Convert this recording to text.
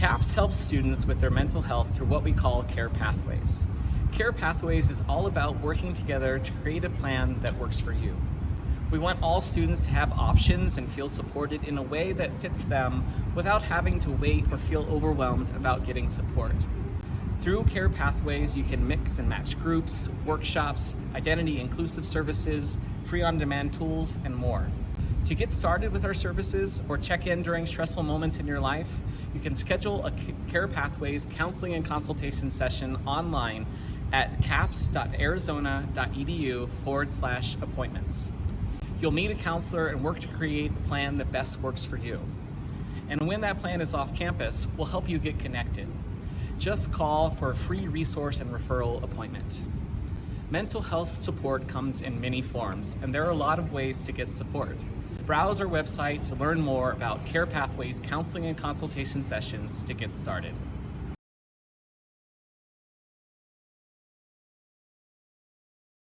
CAPS helps students with their mental health through what we call Care Pathways. Care Pathways is all about working together to create a plan that works for you. We want all students to have options and feel supported in a way that fits them without having to wait or feel overwhelmed about getting support. Through Care Pathways, you can mix and match groups, workshops, identity-inclusive services, free on-demand tools, and more. To get started with our services or check in during stressful moments in your life, you can schedule a Care Pathways counseling and consultation session online at caps.arizona.edu/appointments. You'll meet a counselor and work to create a plan that best works for you. And when that plan is off campus, we'll help you get connected. Just call for a free resource and referral appointment. Mental health support comes in many forms, and there are a lot of ways to get support. Browse our website to learn more about Care Pathways counseling and consultation sessions to get started.